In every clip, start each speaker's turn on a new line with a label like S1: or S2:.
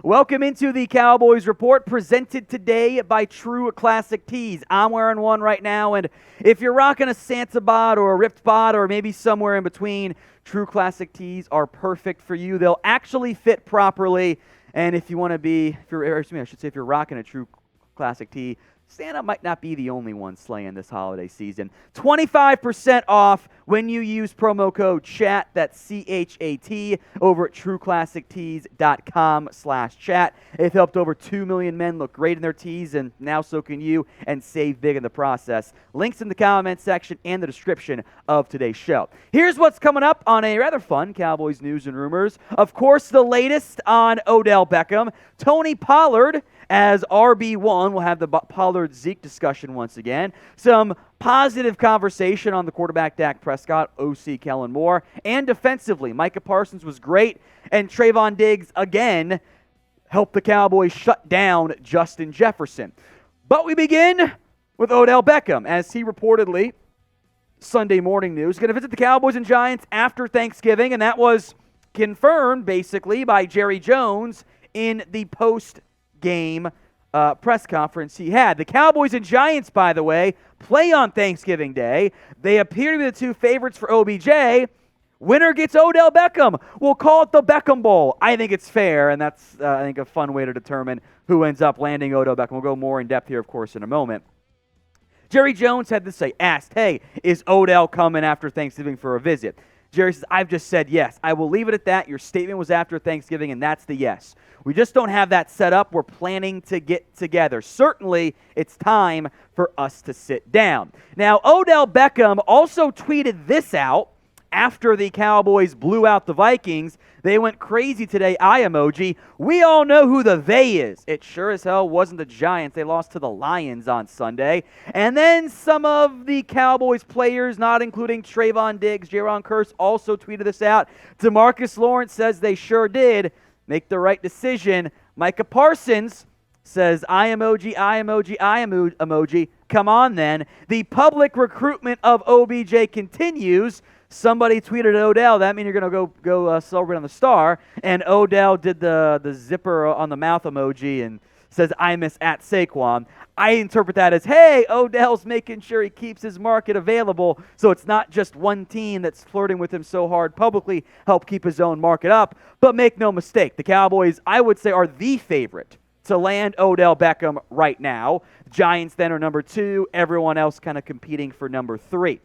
S1: Welcome into the Cowboys Report, presented today by True Classic Tees. I'm wearing one right now, and if you're rocking a Santa bod or a ripped bod or maybe somewhere in between, True Classic Tees are perfect for you. They'll actually fit properly, and if you want to be, if you're rocking a True Classic Tee, Santa might not be the only one slaying this holiday season. 25% off when you use promo code CHAT, that's C-H-A-T, over at trueclassictees.com/chat. They've helped over 2 million men look great in their tees, and now so can you, and save big in the process. Links in the comment section and the description of today's show. Here's what's coming up on a rather fun Cowboys news and rumors. Of course, the latest on Odell Beckham. Tony Pollard as RB1. We'll have the Pollard-Zeke discussion once again. Some positive conversation on the quarterback Dak Prescott, OC Kellen Moore. And defensively, Micah Parsons was great, and Trevon Diggs, again, helped the Cowboys shut down Justin Jefferson. But we begin with Odell Beckham, as he reportedly, Sunday morning news, going to visit the Cowboys and Giants after Thanksgiving, and that was confirmed, basically, by Jerry Jones in the post-game press conference he had. The Cowboys and Giants, by the way, play on Thanksgiving Day. They appear to be the two favorites for OBJ. Winner gets Odell Beckham. We'll call it the Beckham Bowl. I think it's fair, and that's, I think, a fun way to determine who ends up landing Odell Beckham. We'll go more in depth here, of course, in a moment. Jerry Jones had to say, asked, hey, is Odell coming after Thanksgiving for a visit? Jerry says, I've just said yes. I will leave it at that. Your statement was after Thanksgiving, and that's the yes. We just don't have that set up. We're planning to get together. Certainly, it's time for us to sit down. Now, Odell Beckham also tweeted this out after the Cowboys blew out the Vikings. They went crazy today, eye emoji. We all know who the they is. It sure as hell wasn't the Giants. They lost to the Lions on Sunday. And then some of the Cowboys players, not including Trevon Diggs, Jaron Kearse, also tweeted this out. DeMarcus Lawrence says they sure did make the right decision. Micah Parsons says, eye emoji, eye emoji, eye emoji. Come on then. The public recruitment of OBJ continues. Somebody tweeted at Odell, that means you're going to go celebrate on the star. And Odell did the zipper on the mouth emoji and says, I miss at Saquon. I interpret that as, hey, Odell's making sure he keeps his market available, so it's not just one team that's flirting with him so hard publicly, help keep his own market up. But make no mistake, the Cowboys, I would say, are the favorite to land Odell Beckham right now. Giants then are number 2, everyone else kind of competing for number 3.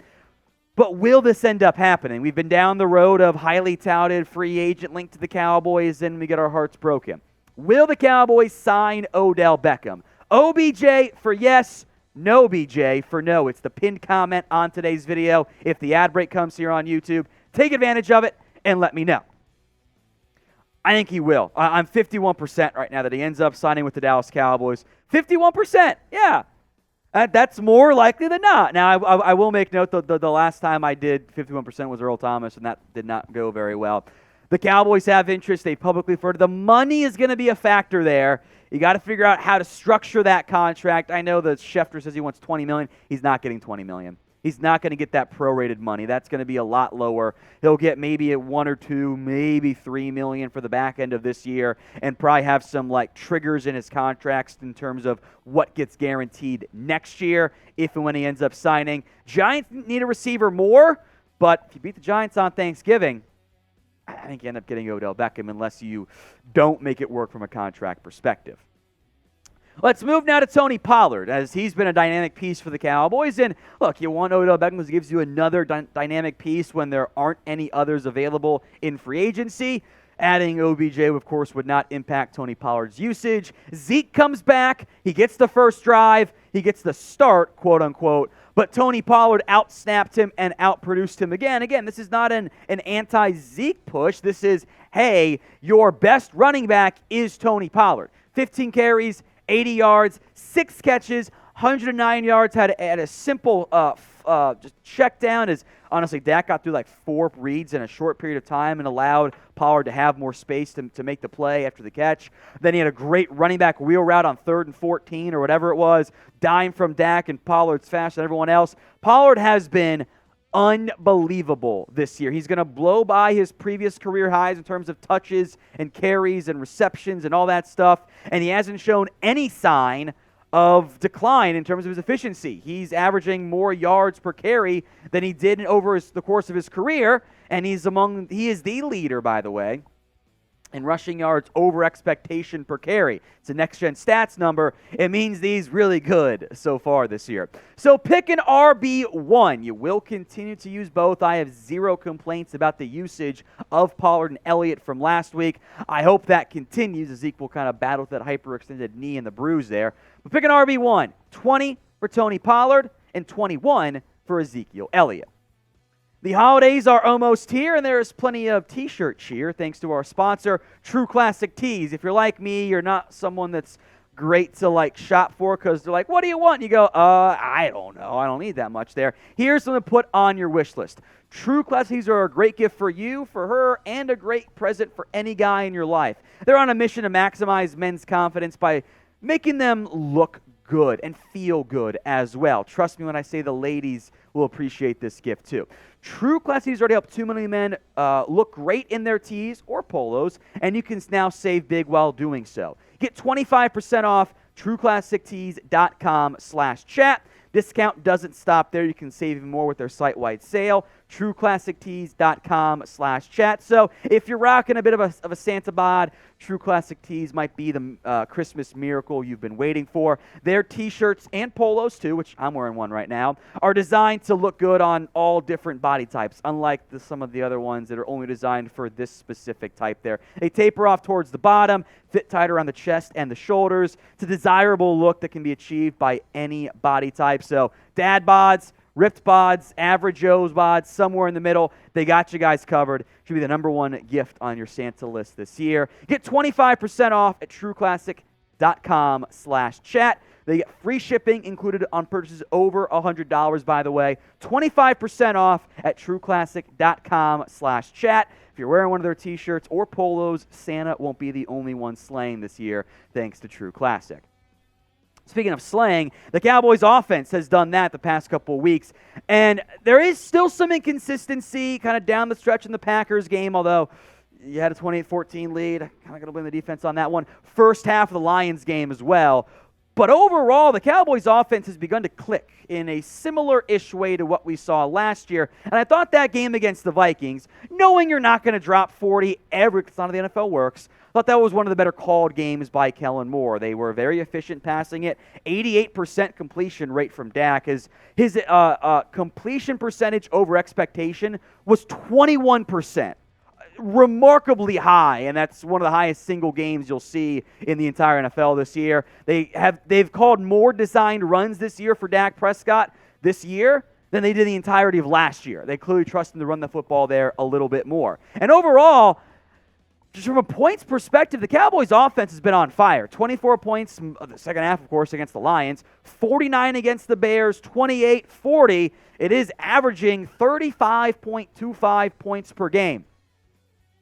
S1: But will this end up happening? We've been down the road of highly touted free agent linked to the Cowboys, and we get our hearts broken. Will the Cowboys sign Odell Beckham? OBJ for yes, NOBJ for no. It's the pinned comment on today's video. If the ad break comes here on YouTube, take advantage of it and let me know. I think he will. I'm 51% right now that he ends up signing with the Dallas Cowboys. 51%, yeah. That's more likely than not. Now, I will make note that the last time I did 51% was Earl Thomas, and that did not go very well. The Cowboys have interest. They publicly referred. The money is going to be a factor there. You got to figure out how to structure that contract. I know that Schefter says he wants $20 million. He's not getting $20 million. He's not going to get that prorated money. That's going to be a lot lower. He'll get maybe at $1 or $2, maybe $3 million for the back end of this year, and probably have some like triggers in his contracts in terms of what gets guaranteed next year if and when he ends up signing. Giants need a receiver more, but if you beat the Giants on Thanksgiving, I think you end up getting Odell Beckham unless you don't make it work from a contract perspective. Let's move now to Tony Pollard, as he's been a dynamic piece for the Cowboys. And look, you want Odell Beckham, who gives you another dynamic piece when there aren't any others available in free agency. Adding OBJ, of course, would not impact Tony Pollard's usage. Zeke comes back. He gets the first drive. He gets the start, quote unquote. But Tony Pollard outsnapped him and outproduced him again. Again, this is not an anti-Zeke push. This is, hey, your best running back is Tony Pollard. 15 carries, 80 yards, 6 catches, 109 yards, had a simple just check down as, honestly, Dak got through like 4 reads in a short period of time and allowed Pollard to have more space to make the play after the catch. Then he had a great running back wheel route on 3rd and 14 or whatever it was, dime from Dak, and Pollard's faster than everyone else. Pollard has been unbelievable this year. He's going to blow by his previous career highs in terms of touches and carries and receptions and all that stuff, and he hasn't shown any sign of decline in terms of his efficiency. He's averaging more yards per carry than he did over the course of his career, and he is the leader, by the way, in rushing yards over expectation per carry. It's a next-gen stats number. It means he's really good so far this year. So pick an RB1. You will continue to use both. I have zero complaints about the usage of Pollard and Elliott from last week. I hope that continues. Ezekiel kind of battled that hyperextended knee and the bruise there. But pick an RB1. 20 for Tony Pollard and 21 for Ezekiel Elliott. The holidays are almost here, and there's plenty of t-shirt cheer thanks to our sponsor, True Classic Tees. If you're like me, you're not someone that's great to shop for because they're like, what do you want? And you go, I don't know. I don't need that much there. Here's something to put on your wish list. True Classic Tees are a great gift for you, for her, and a great present for any guy in your life. They're on a mission to maximize men's confidence by making them look good and feel good as well. Trust me when I say the ladies will appreciate this gift too. True Classic Tees already helped 2 million men look great in their tees or polos, and you can now save big while doing so. Get 25% off trueclassictees.com/chat. Discount doesn't stop there. You can save even more with their site-wide sale. trueclassictees.com/chat. So if you're rocking a bit of a Santa bod, True Classic Tees might be the Christmas miracle you've been waiting for. Their t-shirts and polos too, which I'm wearing one right now, are designed to look good on all different body types, unlike some of the other ones that are only designed for this specific type there. They taper off towards the bottom, fit tight around the chest and the shoulders. It's a desirable look that can be achieved by any body type. So dad bods, ripped bods, average Joe's bods, somewhere in the middle, they got you guys covered. Should be the #1 gift on your Santa list this year. Get 25% off at trueclassic.com/chat. They get free shipping included on purchases over $100, by the way. 25% off at trueclassic.com/chat. If you're wearing one of their t-shirts or polos, Santa won't be the only one slaying this year, thanks to True Classic. Speaking of slaying, the Cowboys offense has done that the past couple of weeks, and there is still some inconsistency kind of down the stretch in the Packers game, although you had a 28-14 lead. I'm kind of going to blame the defense on that one. First half of the Lions game as well. But overall, the Cowboys offense has begun to click in a similar-ish way to what we saw last year. And I thought that game against the Vikings, knowing you're not going to drop 40 every, because none of the NFL works, I thought that was one of the better called games by Kellen Moore. They were very efficient passing it. 88% completion rate from Dak. His completion percentage over expectation was 21%. Remarkably high, and that's one of the highest single games you'll see in the entire NFL this year. They've called more designed runs this year for Dak Prescott this year than they did the entirety of last year. They clearly trust him to run the football there a little bit more. And overall, just from a points perspective, the Cowboys' offense has been on fire. 24 points in the second half, of course, against the Lions. 49 against the Bears. 28-40. It is averaging 35.25 points per game.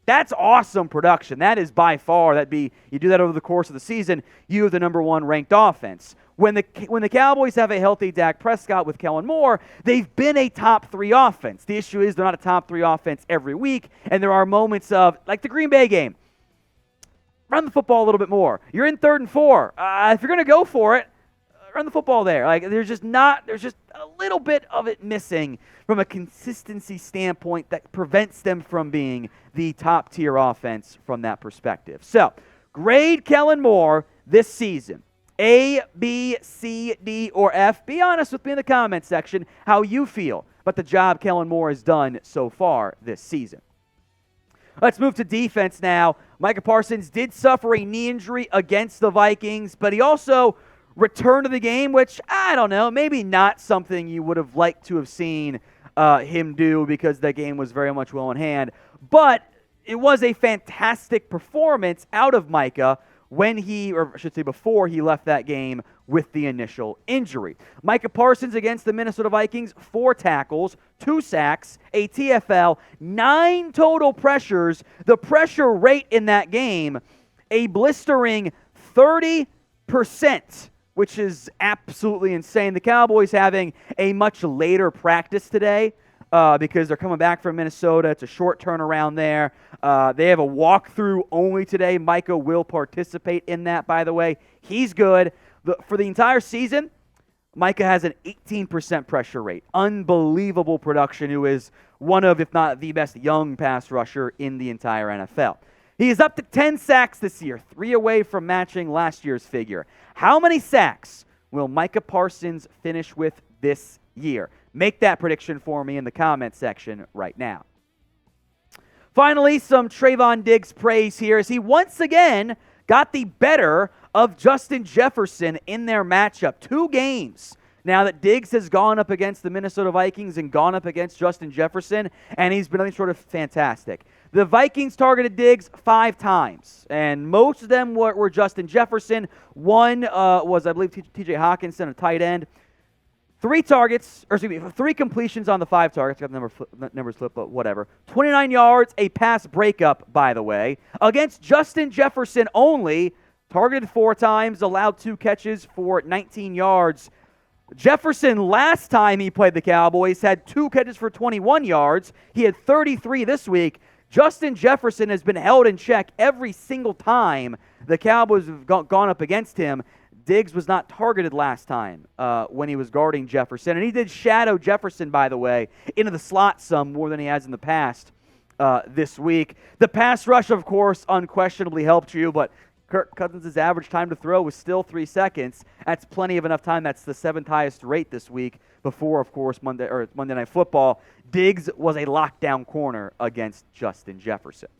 S1: That's awesome production. That is by far, you do that over the course of the season, you have the #1 ranked offense. When the Cowboys have a healthy Dak Prescott with Kellen Moore, they've been a top 3 offense. The issue is they're not a top 3 offense every week, and there are moments of, like the Green Bay game, run the football a little bit more. You're in 3rd and 4. If you're going to go for it, run the football there. There's just a little bit of it missing from a consistency standpoint that prevents them from being the top tier offense from that perspective. So, grade Kellen Moore this season. A, B, C, D, or F. Be honest with me in the comment section how you feel about the job Kellen Moore has done so far this season. Let's move to defense now. Micah Parsons did suffer a knee injury against the Vikings, but he also returned to the game, which, I don't know, maybe not something you would have liked to have seen him do because that game was very much well in hand. But it was a fantastic performance out of Micah before he left that game with the initial injury. Micah Parsons against the Minnesota Vikings, 4 tackles, 2 sacks, a TFL, 9 total pressures. The pressure rate in that game, a blistering 30%. Which is absolutely insane. The Cowboys having a much later practice today because they're coming back from Minnesota. It's a short turnaround there. They have a walkthrough only today. Micah will participate in that, by the way. He's good. For the entire season, Micah has an 18% pressure rate. Unbelievable production, who is one of, if not the best young pass rusher in the entire NFL. He is up to 10 sacks this year, 3 away from matching last year's figure. How many sacks will Micah Parsons finish with this year? Make that prediction for me in the comment section right now. Finally, some Trevon Diggs praise here as he once again got the better of Justin Jefferson in their matchup. 2 games now that Diggs has gone up against the Minnesota Vikings and gone up against Justin Jefferson, and he's been nothing short of fantastic. The Vikings targeted Diggs 5 times, and most of them were Justin Jefferson. One was, I believe, T.J. Hawkinson, a tight end. 3 targets, or excuse me, 3 completions on the 5 targets. Got the numbers flipped, but whatever. 29 yards, a pass breakup, by the way. Against Justin Jefferson only, targeted 4 times, allowed 2 catches for 19 yards. Jefferson, last time he played the Cowboys, had 2 catches for 21 yards. He had 33 this week. Justin Jefferson has been held in check every single time the Cowboys have gone up against him. Diggs was not targeted last time when he was guarding Jefferson. And he did shadow Jefferson, by the way, into the slot some more than he has in the past this week. The pass rush, of course, unquestionably helped you, but Kirk Cousins' average time to throw was still 3 seconds. That's plenty of enough time. That's the 7th highest rate this week before, of course, Monday Night Football. Diggs was a lockdown corner against Justin Jefferson.